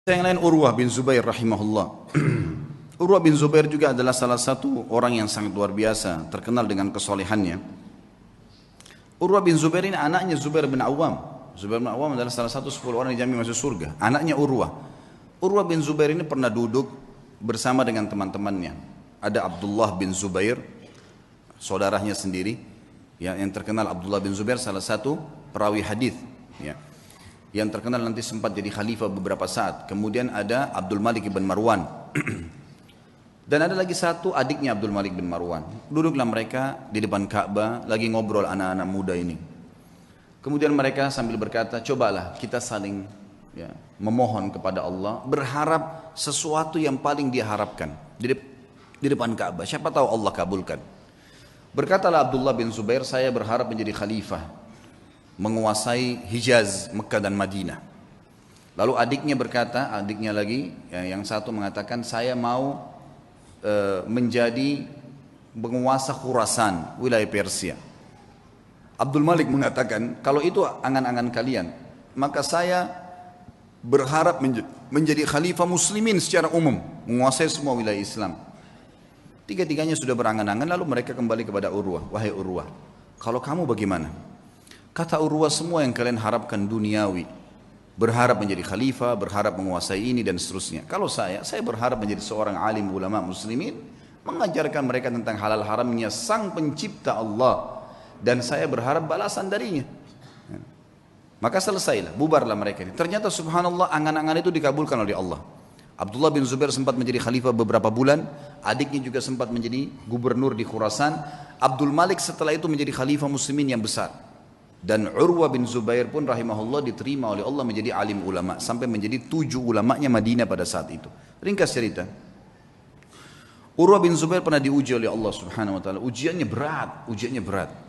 Yang lain Urwah bin Zubair rahimahullah. Urwah bin Zubair juga adalah salah satu orang yang sangat luar biasa, terkenal dengan kesolehannya. Urwah bin Zubair ini anaknya Zubair bin Awam. Zubair bin Awam adalah salah satu 10 orang yang dijamin masuk surga. Anaknya Urwah. Urwah bin Zubair ini pernah duduk bersama dengan teman-temannya. Ada Abdullah bin Zubair, saudaranya sendiri, ya, yang terkenal. Abdullah bin Zubair salah satu perawi hadis, ya, yang terkenal nanti sempat jadi khalifah beberapa saat. Kemudian ada Abdul Malik bin Marwan. Dan ada lagi satu adiknya Abdul Malik bin Marwan. Duduklah mereka di depan Ka'bah lagi ngobrol anak-anak muda ini. Kemudian mereka sambil berkata, cobalah kita saling, ya, memohon kepada Allah, berharap sesuatu yang paling dia harapkan di depan Ka'bah. Siapa tahu Allah kabulkan. Berkatalah Abdullah bin Zubair, saya berharap menjadi khalifah, menguasai Hijaz, Mekah dan Madinah. Lalu adiknya berkata, adiknya lagi, yang satu mengatakan, saya mau menjadi penguasa Khurasan, wilayah Persia. Abdul Malik mengatakan, kalau itu angan-angan kalian, maka saya berharap menjadi khalifah muslimin secara umum, menguasai semua wilayah Islam. Tiga-tiganya sudah berangan-angan, lalu mereka kembali kepada Urwah. Wahai Urwah, kalau kamu bagaimana? Kata Urwah, semua yang kalian harapkan duniawi, berharap menjadi khalifah, berharap menguasai ini dan seterusnya. Kalau saya berharap menjadi seorang alim ulama muslimin, mengajarkan mereka tentang halal haramnya sang pencipta Allah, dan saya berharap balasan darinya. Maka selesailah, bubarlah mereka ini. Ternyata subhanallah, angan-angan itu dikabulkan oleh Allah. Abdullah bin Zubair sempat menjadi khalifah beberapa bulan, adiknya juga sempat menjadi gubernur di Khurasan. Abdul Malik setelah itu menjadi khalifah muslimin yang besar. Dan Urwah bin Zubair pun rahimahullah diterima oleh Allah menjadi alim ulama, sampai menjadi 7 ulamanya Madinah pada saat itu. Ringkas cerita, Urwah bin Zubair pernah diuji oleh Allah subhanahu wa ta'ala. Ujiannya berat.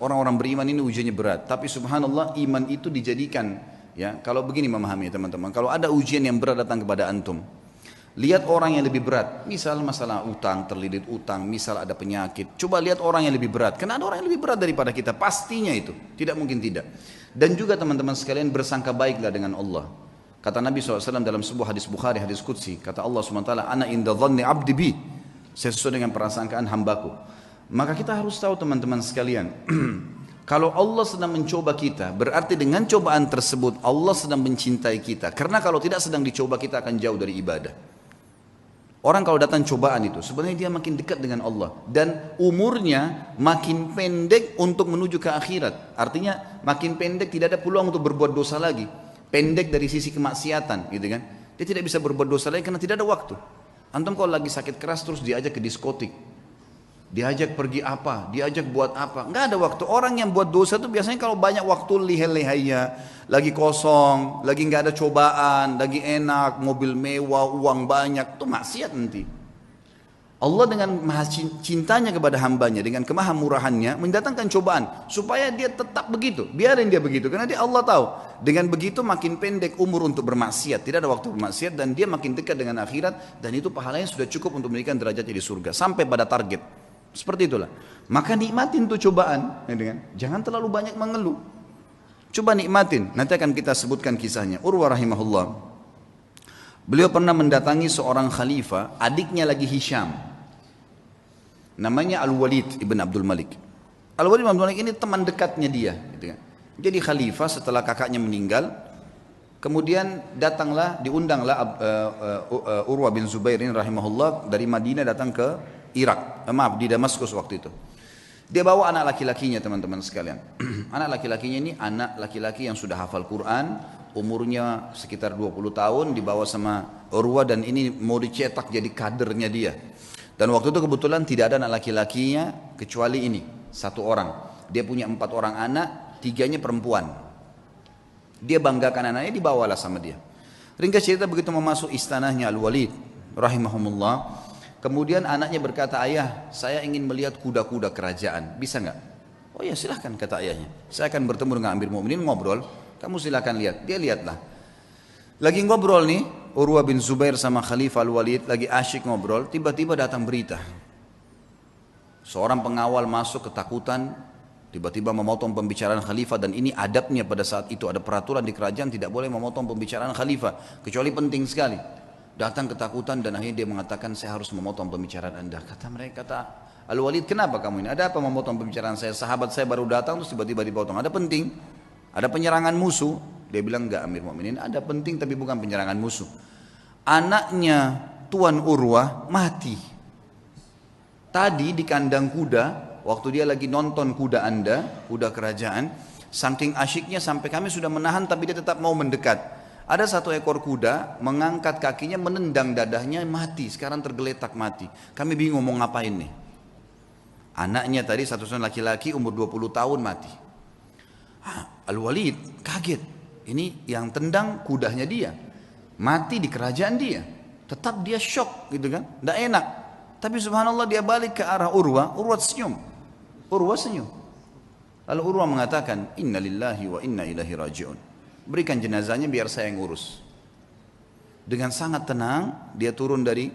Orang-orang beriman ini ujiannya berat. Tapi subhanallah, iman itu dijadikan, ya, kalau begini memahami teman-teman, kalau ada ujian yang berat datang kepada antum, lihat orang yang lebih berat, misal masalah utang, terlilit utang, misal ada penyakit. Coba lihat orang yang lebih berat, karena ada orang yang lebih berat daripada kita, pastinya itu, tidak mungkin tidak. Dan juga teman-teman sekalian, bersangka baiklah dengan Allah. Kata Nabi SAW dalam sebuah hadis Bukhari, hadis Qudsi, kata Allah SWT, Ana inda dhanni abdi bi, saya sesuai dengan prasangkaan hambaku. Maka kita harus tahu teman-teman sekalian, kalau Allah sedang mencoba kita, berarti dengan cobaan tersebut Allah sedang mencintai kita. Karena kalau tidak sedang dicoba, kita akan jauh dari ibadah. Orang kalau datang cobaan itu, sebenarnya dia makin dekat dengan Allah. Dan umurnya makin pendek untuk menuju ke akhirat. Artinya makin pendek, tidak ada peluang untuk berbuat dosa lagi. Pendek dari sisi kemaksiatan, gitu kan. Dia tidak bisa berbuat dosa lagi karena tidak ada waktu. Antum kalau lagi sakit keras terus diajak ke diskotik, diajak pergi apa, diajak buat apa, nggak ada waktu. Orang yang buat dosa itu biasanya kalau banyak waktu lihai-lihainya, lagi kosong, lagi nggak ada cobaan, lagi enak, mobil mewah, uang banyak, itu maksiat nanti. Allah dengan maha cintanya kepada hambanya, dengan kemahamurahannya mendatangkan cobaan supaya dia tetap begitu, biarin dia begitu, karena dia Allah tahu dengan begitu makin pendek umur untuk bermaksiat, tidak ada waktu bermaksiat, dan dia makin dekat dengan akhirat, dan itu pahalanya sudah cukup untuk memberikan derajatnya di surga sampai pada target. Seperti itulah. Maka nikmatin tuh cobaan, ya, jangan terlalu banyak mengeluh. Coba nikmatin. Nanti akan kita sebutkan kisahnya. Urwah rahimahullah, beliau pernah mendatangi seorang khalifah, adiknya lagi Hisham, namanya Al-Walid ibn Abdul Malik. Al-Walid ibn Abdul Malik ini teman dekatnya dia, gitu kan. Jadi khalifah setelah kakaknya meninggal, kemudian diundanglah Urwah bin Zubair ini rahimahullah dari Madinah datang ke Irak, di Damaskus waktu itu. Dia bawa anak laki-lakinya teman-teman sekalian. Anak laki-lakinya ini anak laki-laki yang sudah hafal Quran, umurnya sekitar 20 tahun, dibawa sama Urwah, dan ini mau dicetak jadi kadernya dia. Dan waktu itu kebetulan tidak ada anak laki-lakinya kecuali ini, satu orang. Dia punya 4 orang anak, 3-nya perempuan. Dia banggakan anaknya, dibawalah sama dia. Ringkas cerita, begitu memasuk istanahnya Al-Walid rahimahumullah, kemudian anaknya berkata, ayah, saya ingin melihat kuda-kuda kerajaan, bisa nggak? Oh ya silahkan, kata ayahnya. Saya akan bertemu dengan Amir Mu'minin, ngobrol, kamu silahkan lihat. Dia lihatlah. Lagi ngobrol nih, Urwah bin Zubair sama Khalifah Al-Walid lagi asyik ngobrol, tiba-tiba datang berita. Seorang pengawal masuk ketakutan, tiba-tiba memotong pembicaraan khalifah, dan ini adabnya pada saat itu, ada peraturan di kerajaan tidak boleh memotong pembicaraan khalifah, kecuali penting sekali. datang ketakutan dan akhirnya dia mengatakan saya harus memotong pembicaraan Anda. Kata mereka, kata Al-Walid, kenapa kamu ini? Ada apa memotong pembicaraan saya? Sahabat saya baru datang terus tiba-tiba dipotong. Ada penting? Ada penyerangan musuh? Dia bilang enggak Amir Mu'minin, ada penting tapi bukan penyerangan musuh. Anaknya Tuan Urwah mati. Tadi di kandang kuda, waktu dia lagi nonton kuda Anda, kuda kerajaan, saking asyiknya sampai kami sudah menahan tapi dia tetap mau mendekat. Ada satu ekor kuda mengangkat kakinya menendang dadahnya mati, sekarang tergeletak mati. Kami bingung mau ngapain nih. Anaknya tadi satu-satunya laki-laki umur 20 tahun mati. Al-Walid kaget, ini yang tendang kudanya dia, mati di kerajaan dia. Tetap dia shock gitu kan, tidak enak. Tapi subhanallah dia balik ke arah Urwah, Urwah senyum. Urwah senyum. Lalu Urwah mengatakan, Inna lillahi wa inna ilahi raji'un. Berikan jenazahnya biar saya yang urus. Dengan sangat tenang dia turun dari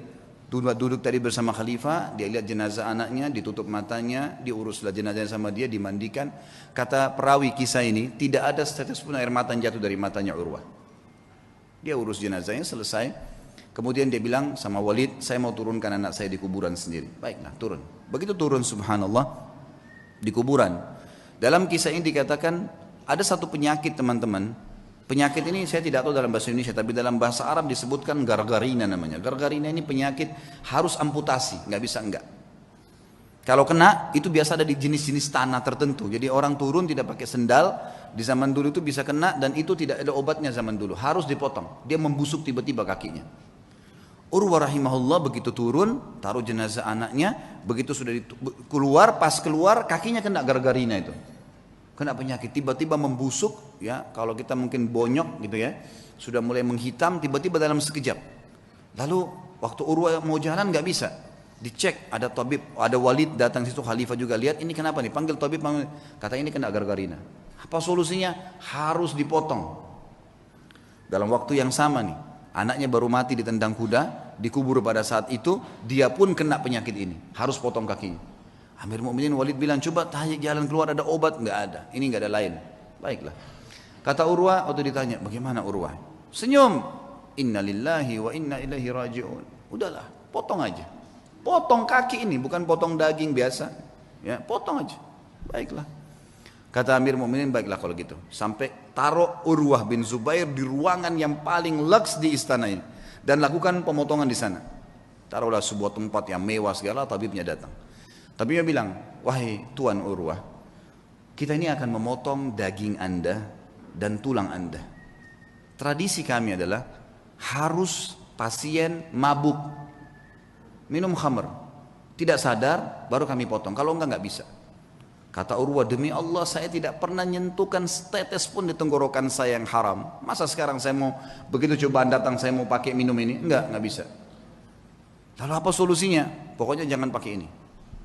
duduk tadi bersama khalifah, dia lihat jenazah anaknya, ditutup matanya, diuruslah jenazahnya sama dia, dimandikan. Kata perawi kisah ini, tidak ada setetes pun air mata yang jatuh dari matanya Urwah. Dia urus jenazahnya selesai. Kemudian dia bilang sama Walid, saya mau turunkan anak saya di kuburan sendiri. Baiklah, turun. Begitu turun subhanallah di kuburan. Dalam kisah ini dikatakan ada satu penyakit teman-teman. Penyakit ini saya tidak tahu dalam bahasa Indonesia, tapi dalam bahasa Arab disebutkan gargarina namanya. Gargarina ini penyakit harus amputasi, nggak bisa enggak. Kalau kena itu biasa ada di jenis-jenis tanah tertentu. Jadi orang turun tidak pakai sendal, di zaman dulu itu bisa kena dan itu tidak ada obatnya zaman dulu. Harus dipotong, dia membusuk tiba-tiba kakinya. Urwah rahimahullah begitu turun, taruh jenazah anaknya, begitu sudah keluar, pas keluar kakinya kena gargarina itu. Kena penyakit, tiba-tiba membusuk, ya kalau kita mungkin bonyok gitu ya, sudah mulai menghitam, tiba-tiba dalam sekejap. Lalu waktu Urwah mau jalan nggak bisa, dicek ada tabib, ada Walid datang situ, khalifah juga lihat ini kenapa nih, panggil tabib, kata ini kena gargarina. Apa solusinya? Harus dipotong. Dalam waktu yang sama nih, anaknya baru mati ditendang kuda, dikubur pada saat itu, dia pun kena penyakit ini, harus potong kakinya. Amir Mu'minin Walid bilang, coba tanya jalan keluar ada obat, nggak ada, ini nggak ada lain. Baiklah. Kata Urwah waktu ditanya, bagaimana Urwah? Senyum. Inna lillahi wa inna ilaihi raji'un. Udahlah, potong aja. Potong kaki ini, bukan potong daging biasa. Ya, potong aja. Baiklah. Kata Amir Mu'minin, baiklah kalau gitu. Sampai taruh Urwah bin Zubair di ruangan yang paling leks di istana ini. Dan lakukan pemotongan di sana. Taruhlah sebuah tempat yang mewah segala, tabibnya datang. Tapi dia bilang, wahai Tuan Urwah, kita ini akan memotong daging Anda dan tulang Anda. Tradisi kami adalah harus pasien mabuk, minum khamr, tidak sadar, baru kami potong. Kalau enggak bisa. Kata Urwah, demi Allah saya tidak pernah nyentuhkan setetes pun di tenggorokan saya yang haram. Masa sekarang saya mau, begitu cobaan datang saya mau pakai minum ini? Enggak bisa. Lalu apa solusinya? Pokoknya jangan pakai ini.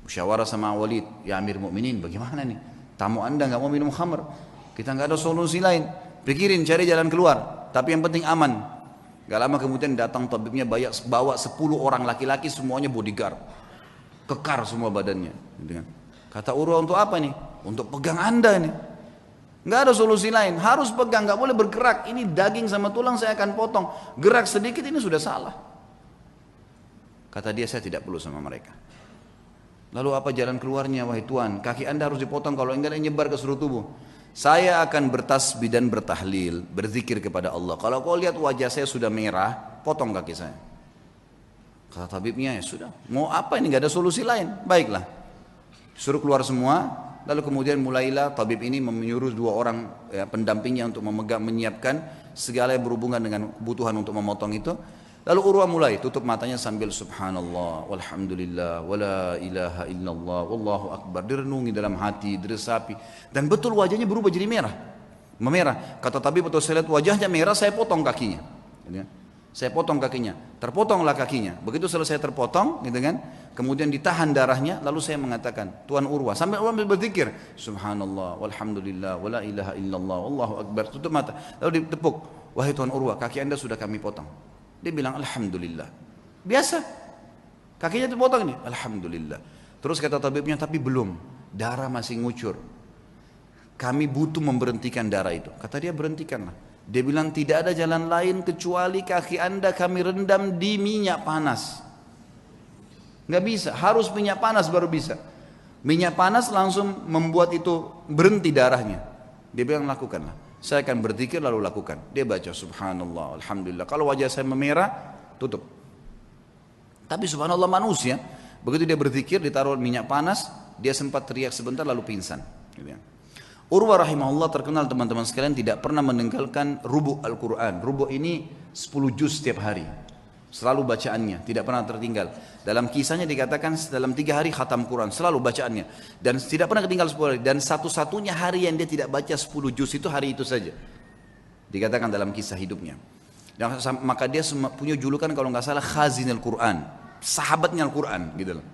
Musyawarah sama Walid, ya Amir Mu'minin bagaimana nih, tamu anda nggak mau minum khamr, kita nggak ada solusi lain, pikirin cari jalan keluar, tapi yang penting aman. Gak lama kemudian datang tabibnya bawa 10 orang laki-laki semuanya bodyguard, kekar semua badannya. Kata Urwah, untuk apa nih? Untuk pegang anda nih, nggak ada solusi lain, harus pegang, nggak boleh bergerak, ini daging sama tulang saya akan potong, gerak sedikit ini sudah salah. Kata dia, saya tidak perlu sama mereka. Lalu apa jalan keluarnya, wahai Tuan? Kaki anda harus dipotong, kalau enggak nyebar ke seluruh tubuh. Saya akan bertasbih dan bertahlil, berzikir kepada Allah. Kalau kau lihat wajah saya sudah merah, potong kaki saya. Kata tabibnya, ya sudah, mau apa ini, enggak ada solusi lain. Baiklah, suruh keluar semua. Lalu kemudian mulailah tabib ini menyuruh 2 orang ya, pendampingnya untuk menyiapkan segala yang berhubungan dengan kebutuhan untuk memotong itu. Lalu Urwah mulai tutup matanya sambil subhanallah, walhamdulillah, wala ilaha illallah, wallahu akbar. Direnungi dalam hati, diresapi. Dan betul wajahnya berubah jadi merah. Memerah. Kata tabib, betul saya lihat wajahnya merah, saya potong kakinya. Saya potong kakinya. Terpotonglah kakinya. Begitu selesai terpotong, gitu kan? Kemudian ditahan darahnya, lalu saya mengatakan, Tuan Urwah, sampai Urwah berzikir, subhanallah, walhamdulillah, wala ilaha illallah, wallahu akbar. Tutup mata. Lalu ditepuk, wahai Tuan Urwah, kaki anda sudah kami potong. Dia bilang alhamdulillah. Biasa. Kakinya dipotong nih, alhamdulillah. Terus kata tabibnya, tapi belum. Darah masih ngucur. Kami butuh memberhentikan darah itu. Kata dia, berhentikanlah. Dia bilang tidak ada jalan lain kecuali kaki anda kami rendam di minyak panas. Nggak bisa, harus minyak panas baru bisa. Minyak panas langsung membuat itu berhenti darahnya. Dia bilang lakukanlah. Saya akan berzikir lalu lakukan. Dia baca subhanallah, alhamdulillah. Kalau wajah saya memerah, tutup. Tapi subhanallah manusia, begitu dia berzikir ditaruh minyak panas, dia sempat teriak sebentar lalu pingsan. Urwah rahimahullah terkenal teman-teman sekalian tidak pernah meninggalkan rubu' Al-Quran. Rubu' ini 10 juz setiap hari. Selalu bacaannya, tidak pernah tertinggal. Dalam kisahnya dikatakan dalam 3 hari khatam Quran, selalu bacaannya. Dan tidak pernah ketinggal 10 hari. Dan satu-satunya hari yang dia tidak baca 10 juz itu hari itu saja. Dikatakan dalam kisah hidupnya. Dan maka dia punya julukan kalau nggak salah Khazinul Quran, sahabatnya Al-Quran gitu loh.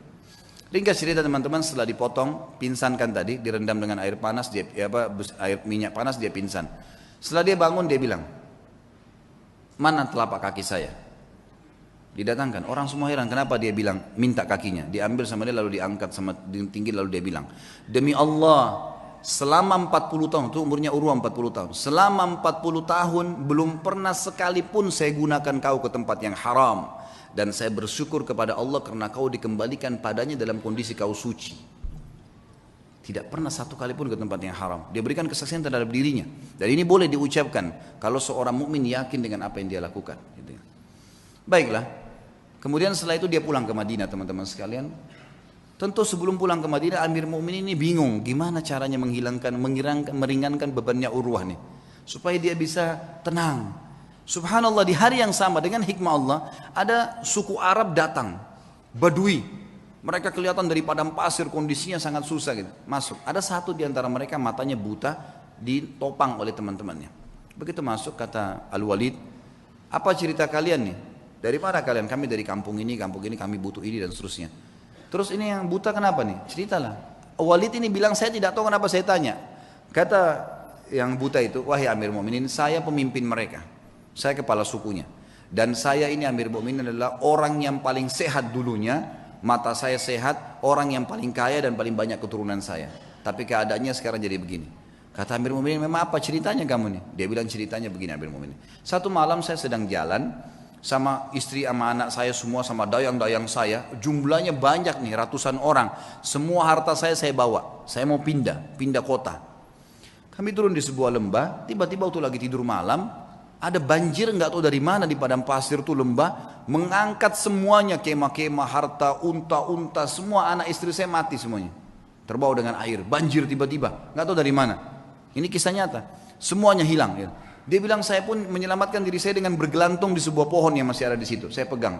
Ringkas cerita teman-teman, setelah dipotong, pinsankan tadi, direndam dengan air panas, air minyak panas dia pingsan. Setelah dia bangun dia bilang, mana telapak kaki saya? Didatangkan, orang semua heran kenapa dia bilang minta kakinya, diambil sama dia lalu diangkat sama tinggi lalu dia bilang, demi Allah selama 40 tahun, itu umurnya Urwah 40 tahun, selama 40 tahun belum pernah sekalipun saya gunakan kau ke tempat yang haram, dan saya bersyukur kepada Allah karena kau dikembalikan padanya dalam kondisi kau suci. Tidak pernah satu kali pun ke tempat yang haram. Dia berikan kesaksian terhadap dirinya, dan ini boleh diucapkan kalau seorang mukmin yakin dengan apa yang dia lakukan. Baiklah. Kemudian setelah itu dia pulang ke Madinah teman-teman sekalian. Tentu sebelum pulang ke Madinah Amir Mu'minin ini bingung gimana caranya meringankan bebannya Urwah nih, supaya dia bisa tenang. Subhanallah, di hari yang sama dengan hikmah Allah ada suku Arab datang, Badui. Mereka kelihatan dari padang pasir, kondisinya sangat susah gitu. Masuk, ada satu di antara mereka matanya buta, ditopang oleh teman-temannya. Begitu masuk kata Al-Walid, apa cerita kalian nih? Dari mana kalian? Kami dari kampung ini kami butuh ini dan seterusnya. Terus ini yang buta kenapa nih? Ceritalah. Walid ini bilang saya tidak tahu kenapa saya tanya. Kata yang buta itu, wahai Amir Mu'minin, saya pemimpin mereka. Saya kepala sukunya. Dan saya ini Amir Mu'minin adalah orang yang paling sehat dulunya. Mata saya sehat, orang yang paling kaya dan paling banyak keturunan saya. Tapi keadaannya sekarang jadi begini. Kata Amir Mu'minin, memang apa ceritanya kamu nih? Dia bilang ceritanya begini Amir Mu'minin. Satu malam saya sedang jalan sama istri sama anak saya semua sama dayang-dayang saya, jumlahnya banyak nih, ratusan orang. Semua harta saya bawa. Saya mau pindah kota. Kami turun di sebuah lembah, tiba-tiba waktu lagi tidur malam, ada banjir nggak tahu dari mana di padang pasir tuh lembah, mengangkat semuanya, kemah-kemah, harta, unta-unta, semua anak istri saya mati semuanya. Terbawa dengan air, banjir tiba-tiba, nggak tahu dari mana. Ini kisah nyata, semuanya hilang. Ya. Dia bilang saya pun menyelamatkan diri saya dengan bergelantung di sebuah pohon yang masih ada di situ. Saya pegang.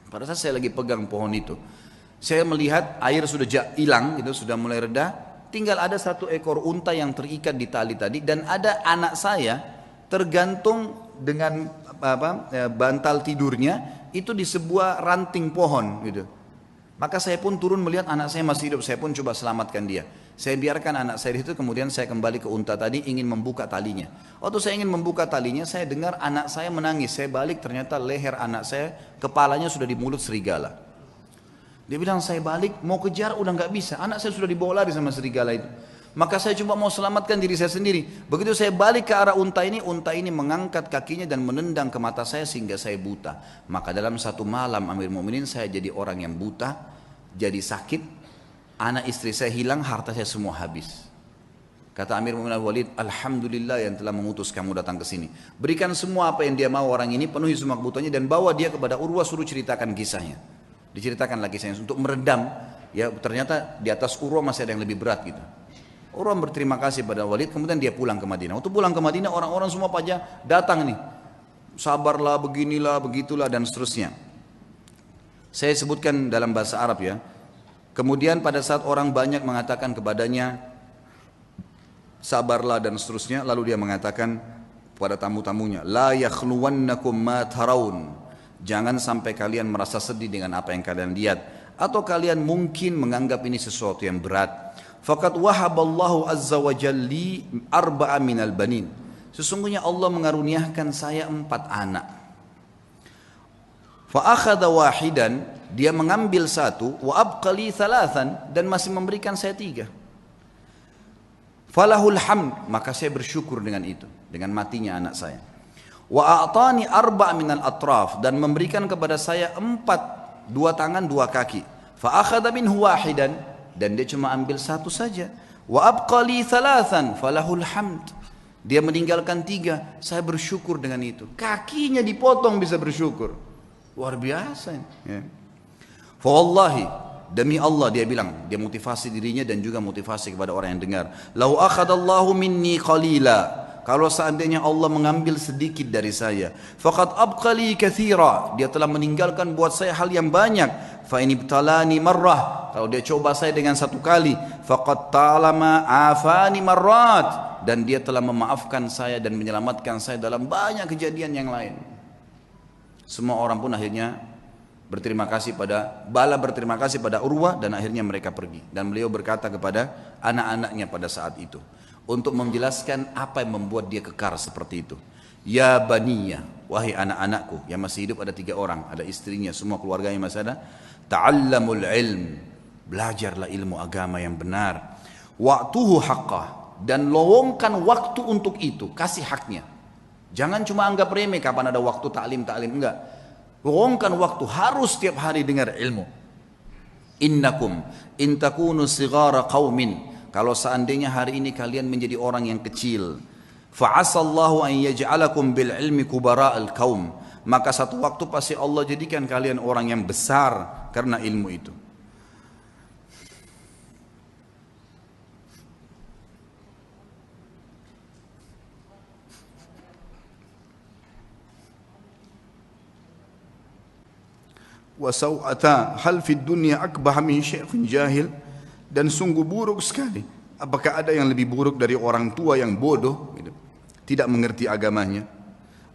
Pada saat saya lagi pegang pohon itu, saya melihat air sudah hilang, gitu, sudah mulai reda. Tinggal ada satu ekor unta yang terikat di tali tadi, dan ada anak saya tergantung dengan bantal tidurnya itu di sebuah ranting pohon, gitu. Maka saya pun turun melihat anak saya masih hidup. Saya pun coba selamatkan dia. Saya biarkan anak saya di situ, kemudian saya kembali ke unta tadi ingin membuka talinya. Waktu saya ingin membuka talinya, saya dengar anak saya menangis. Saya balik, ternyata leher anak saya, kepalanya sudah di mulut serigala. Dia bilang saya balik, mau kejar udah nggak bisa. Anak saya sudah dibawa lari sama serigala itu. Maka saya coba mau selamatkan diri saya sendiri. Begitu saya balik ke arah unta ini mengangkat kakinya dan menendang ke mata saya sehingga saya buta. Maka dalam satu malam Amir Mu'minin saya jadi orang yang buta, jadi sakit. Anak istri saya hilang, harta saya semua habis. Kata Amir Mu'minin Al-Walid, alhamdulillah yang telah mengutus kamu datang ke sini. Berikan semua apa yang dia mau orang ini, penuhi semua kebutuhannya dan bawa dia kepada Urwah, suruh ceritakan kisahnya. Diceritakan lagi kisahnya untuk meredam. Ya ternyata di atas Urwah masih ada yang lebih berat gitu. Urwah berterima kasih pada Walid, kemudian dia pulang ke Madinah. Waktu pulang ke Madinah orang-orang semua pada datang nih. Sabarlah, beginilah, begitulah dan seterusnya. Saya sebutkan dalam bahasa Arab ya. Kemudian pada saat orang banyak mengatakan kepadanya sabarlah dan seterusnya, lalu dia mengatakan kepada tamu-tamunya, la yakhluwannakum ma tarawun. Jangan sampai kalian merasa sedih dengan apa yang kalian lihat, atau kalian mungkin menganggap ini sesuatu yang berat. Faqad wahaballahu azza wa jalli arba'a minal banin. Sesungguhnya Allah mengaruniakan saya 4 anak. Fa akhadha wahidan, dia mengambil 1, wa abqali 3, dan masih memberikan saya 3. falahul hamd, maka saya bersyukur dengan itu, dengan matinya anak saya. Wa a'tani arba' minal atraf, dan memberikan kepada saya 4, 2 tangan 2 kaki. Fa akhadha minhu wahidan, dan dia cuma ambil 1 saja. Wa abqali 3 falahul hamd, dia meninggalkan 3, saya bersyukur dengan itu. Kakinya dipotong bisa bersyukur, luar biasa ya. Fa wallahi, demi Allah, dia bilang, dia motivasi dirinya dan juga motivasi kepada orang yang dengar. Lau akhadallahu minni qalila, kalau seandainya Allah mengambil sedikit dari saya, faqad abqali katsira, dia telah meninggalkan buat saya hal yang banyak. Fa in ibtalani marrah, kalau dia coba saya dengan 1 kali, faqad ta'lama afani marrat, dan dia telah memaafkan saya dan menyelamatkan saya dalam banyak kejadian yang lain. Semua orang pun akhirnya berterima kasih pada Urwah, dan akhirnya mereka pergi. Dan beliau berkata kepada anak-anaknya pada saat itu, untuk menjelaskan apa yang membuat dia kekar seperti itu. Ya baniya, wahai anak-anakku, yang masih hidup ada 3 orang, ada istrinya, semua keluarganya masih ada. Ta'allamul ilm, belajarlah ilmu agama yang benar. Wa'tuhu haqqah, dan lowongkan waktu untuk itu, kasih haknya. Jangan cuma anggap remeh kapan ada waktu ta'lim, enggak. Luangkan waktu, harus setiap hari dengar ilmu. Innakum in takunu sighara qaumin, kalau seandainya hari ini kalian menjadi orang yang kecil, fa'asallahu an yaj'alakum bil ilmi kubara'al qaum, maka satu waktu pasti Allah jadikan kalian orang yang besar karena ilmu itu. Wasau'ata hal fid dunya akbah min syaikhun jahil, dan sungguh buruk sekali, apakah ada yang lebih buruk dari orang tua yang bodoh gitu, tidak mengerti agamanya.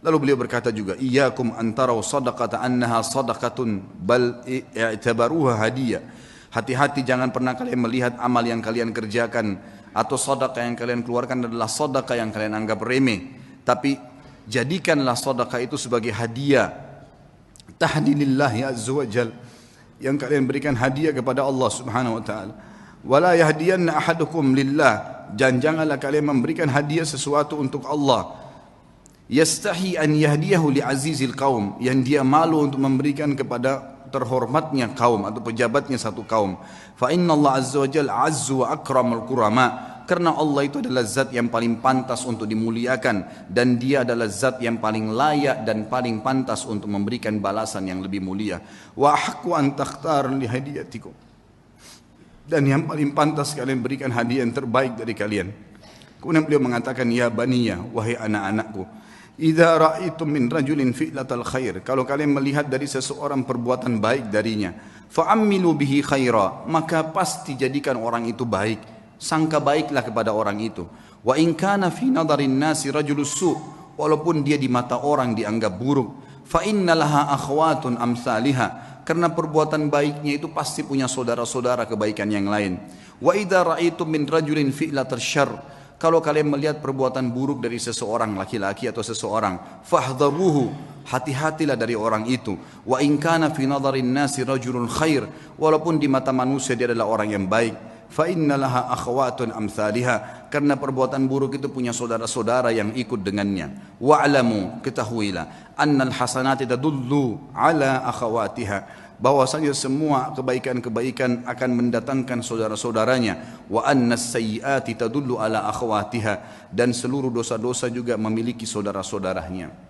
Lalu beliau berkata juga, iyyakum antarau sadaqata annaha sadaqatun bal i'tabaruha hadiyah, hati-hati jangan pernah kalian melihat amal yang kalian kerjakan atau sedekah yang kalian keluarkan adalah sedekah yang kalian anggap remeh, tapi jadikanlah sedekah itu sebagai hadiah tahdilillahi azza wa jal, yang kalian berikan hadiah kepada Allah subhanahu wa ta'ala. Wala yahdiyanna ahadukum lillah, dan janganlah kalian memberikan hadiah sesuatu untuk Allah. Yastahi an yahdiyahu li azizil qaum, yang dia malu untuk memberikan kepada terhormatnya kaum atau pejabatnya satu kaum. Fa inna Allah azza wa jal azzu wa akramul kurama, karena Allah itu adalah zat yang paling pantas untuk dimuliakan, dan dia adalah zat yang paling layak dan paling pantas untuk memberikan balasan yang lebih mulia. Wa haqqu an takhtar li hadiyatikum, dan yang paling pantas kalian berikan hadiah yang terbaik dari kalian. Kemudian beliau mengatakan, ya baniya, wahai anak-anakku, idza ra'aitum min rajulin fi'latal khair, kalau kalian melihat dari seseorang perbuatan baik darinya, fa'ammilu bihi khaira, maka pasti jadikan orang itu baik, sangka baiklah kepada orang itu. Wa in kana fi nadarin nasi rajulus su', walaupun dia di mata orang dianggap buruk, fa innalaha akhwatun amsalihah, karena perbuatan baiknya itu pasti punya saudara-saudara kebaikan yang lain. Wa idza ra'aitum min rajulin fi'latal syarr, kalau kalian melihat perbuatan buruk dari seseorang, laki-laki atau seseorang, fahdharuhu, hati-hatilah dari orang itu. Wa in kana fi nadarin nasi rajulun khair, walaupun di mata manusia dia adalah orang yang baik, fa innalaha akhwatun amsalihah, karena perbuatan buruk itu punya saudara-saudara yang ikut dengannya. Wa'lamu, ketahuilah, annal hasanati tadullu ala akhawatiha, bahwasanya semua kebaikan-kebaikan akan mendatangkan saudara-saudaranya. Wa annas sayyiati tadullu ala akhawatiha, dan seluruh dosa-dosa juga memiliki saudara-saudaranya.